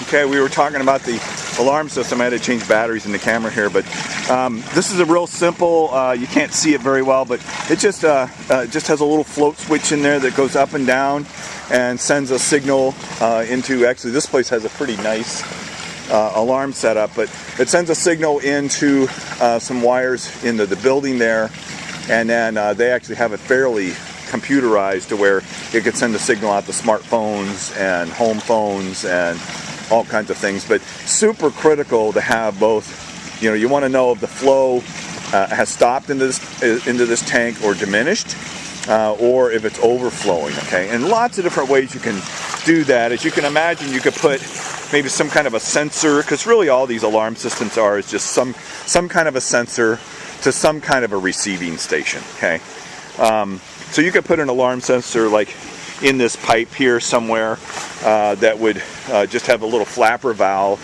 Okay, we were talking about the alarm system. I had to change batteries in the camera here, but this is a real simple, you can't see it very well, but it just has a little float switch in there that goes up and down and sends a signal into, actually this place has a pretty nice alarm setup, but it sends a signal into some wires into the building there, and then they actually have it fairly computerized to where it could send a signal out to smartphones and home phones and all kinds of things. But super critical to have both, you know, you want to know if the flow has stopped into this tank or diminished, or if it's overflowing, okay? And lots of different ways you can do that. As you can imagine, you could put maybe some kind of a sensor, because really all these alarm systems are is just some kind of a sensor to some kind of a receiving station, okay? So you could put an alarm sensor like in this pipe here somewhere that would just have a little flapper valve,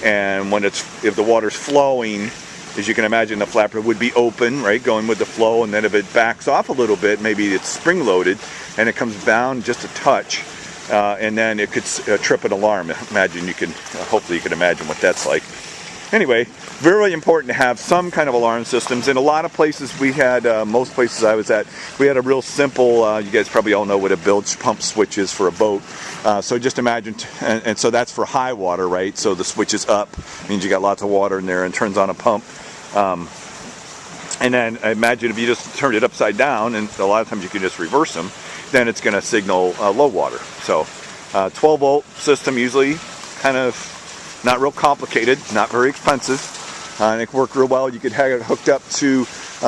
and when if the water's flowing, as you can imagine, the flapper would be open, right, going with the flow, and then if it backs off a little bit, maybe it's spring loaded and it comes down just a touch, and then it could trip an alarm. Imagine you can, hopefully you can imagine what that's like. Anyway, very important to have some kind of alarm systems. In a lot of places we had, most places I was at, we had a real simple, you guys probably all know what a bilge pump switch is for a boat. So just imagine, and so that's for high water, right? So the switch is up, means you got lots of water in there and turns on a pump. And then imagine if you just turned it upside down, and a lot of times you can just reverse them, then it's going to signal low water. So 12 volt system usually, kind of not real complicated, not very expensive, and it can work real well. You could have it hooked up to,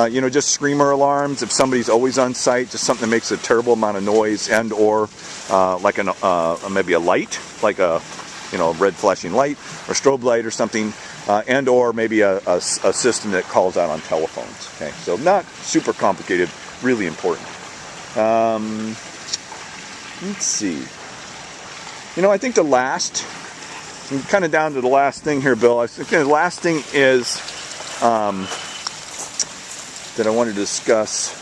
you know, just screamer alarms if somebody's always on site, just something that makes a terrible amount of noise, and or like maybe a light, like a, you know, red flashing light or strobe light or something, and or maybe a system that calls out on telephones. Okay, so not super complicated, really important. Let's see. You know, I think the last, I'm kind of down to the last thing here, Bill. I think the last thing is that I wanted to discuss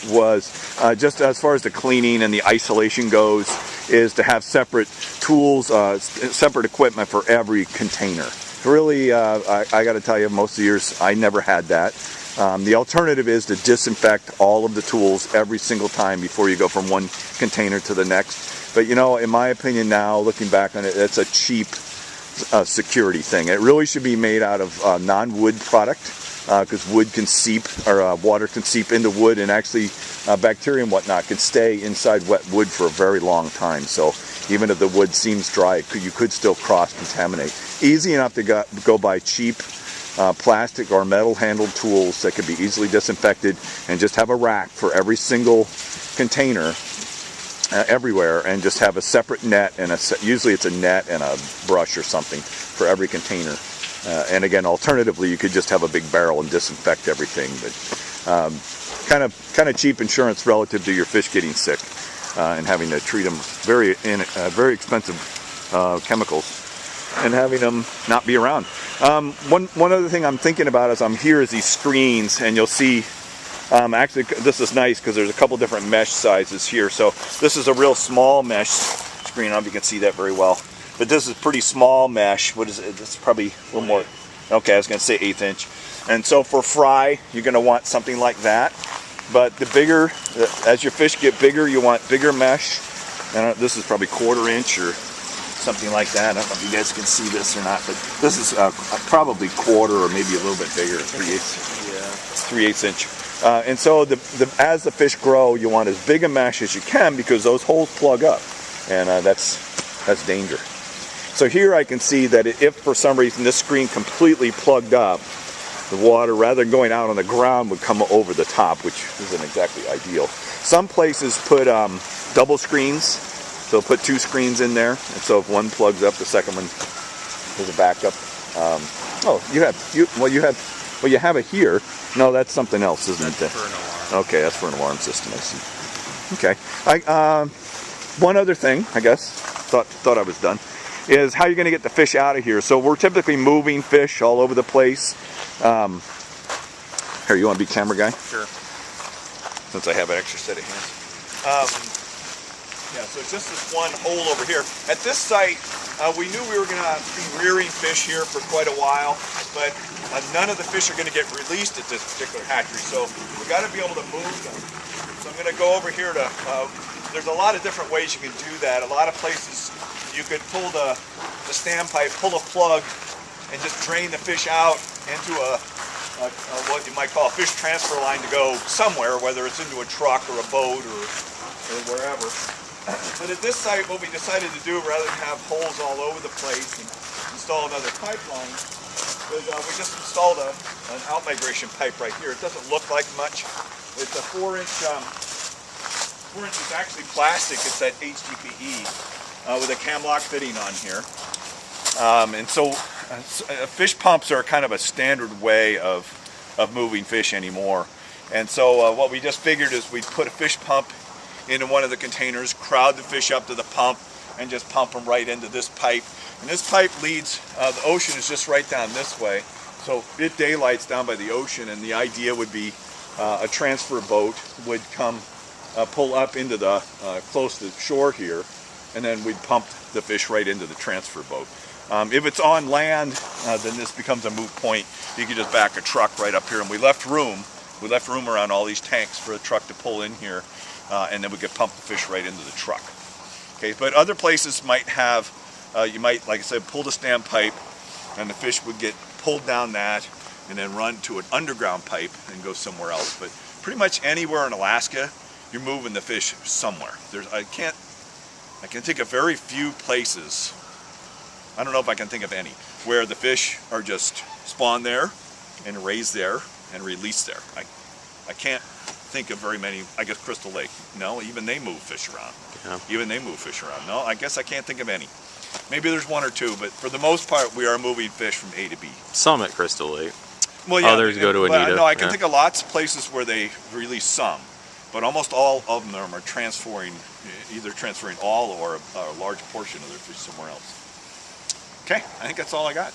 was just as far as the cleaning and the isolation goes, is to have separate tools, separate equipment for every container. Really, I got to tell you, most of the years I never had that. The alternative is to disinfect all of the tools every single time before you go from one container to the next. But you know, in my opinion now, looking back on it, it's a cheap security thing. It really should be made out of non-wood product, because wood can seep, or water can seep into wood, and actually bacteria and whatnot can stay inside wet wood for a very long time. So even if the wood seems dry, you could still cross-contaminate. Easy enough to go buy cheap plastic or metal handled tools that can be easily disinfected, and just have a rack for every single container everywhere, and just have a separate net, and usually it's a net and a brush or something for every container. And again, alternatively, you could just have a big barrel and disinfect everything. But kind of cheap insurance relative to your fish getting sick and having to treat them very expensive chemicals, and having them not be around. One other thing I'm thinking about as I'm here is these screens, and you'll see. Actually, this is nice because there's a couple different mesh sizes here. So this is a real small mesh screen. I don't know if you can see that very well. But this is pretty small mesh. What is it? It's probably a little more. Okay, I was going to say 1/8 inch. And so for fry, you're going to want something like that. But the bigger, as your fish get bigger, you want bigger mesh. And this is probably 1/4 inch or something like that. I don't know if you guys can see this or not, but this is probably 1/4 or maybe a little bit bigger, 3/8 inch. And so as the fish grow, you want as big a mesh as you can, because those holes plug up, and that's danger. So here I can see that if for some reason this screen completely plugged up, the water, rather than going out on the ground, would come over the top, which isn't exactly ideal. Some places put double screens, so put 2 screens in there, and so if one plugs up, the second one is a backup. You have it here. No, that's something else, isn't it? For an alarm. Okay, that's for an alarm system. I see. Okay. One other thing, I guess, thought I was done, is how you're going to get the fish out of here. So we're typically moving fish all over the place. Here, you want to be camera guy? Sure. Since I have an extra set of hands. Yeah, so it's just this one hole over here. At this site, we knew we were going to be rearing fish here for quite a while, but none of the fish are going to get released at this particular hatchery, so we got to be able to move them. So I'm going to go over here to, there's a lot of different ways you can do that. A lot of places you could pull the standpipe, pull a plug, and just drain the fish out into what you might call a fish transfer line to go somewhere, whether it's into a truck or a boat or wherever. But at this site, what we decided to do, rather than have holes all over the place and install another pipeline, is we just installed an out-migration pipe right here. It doesn't look like much. It's a 4-inch, 4 inches actually plastic. It's that HDPE with a Camlock fitting on here. And so fish pumps are kind of a standard way of moving fish anymore. And so what we just figured is we'd put a fish pump into one of the containers, crowd the fish up to the pump, and just pump them right into this pipe. And this pipe leads, the ocean is just right down this way, so it daylights down by the ocean, and the idea would be a transfer boat would come pull up into the close to the shore here, and then we'd pump the fish right into the transfer boat. If it's on land, then this becomes a moot point. You can just back a truck right up here, and we left room around all these tanks for a truck to pull in here, and then we could pump the fish right into the truck. Okay, but other places might have, you might, like I said, pull the standpipe, and the fish would get pulled down that, and then run to an underground pipe and go somewhere else. But pretty much anywhere in Alaska, you're moving the fish somewhere. I can think of very few places, I don't know if I can think of any, where the fish are just spawned there and raised there and released there. I can't think of very many. I guess Crystal Lake. No, even they move fish around. Yeah. Even they move fish around. No, I guess I can't think of any. Maybe there's one or two, but for the most part, we are moving fish from A to B. Some at Crystal Lake. Well, yeah. Others go to Anita. No, I can think of lots of places where they release some, but almost all of them are transferring, either transferring all or a large portion of their fish somewhere else. Okay, I think that's all I got.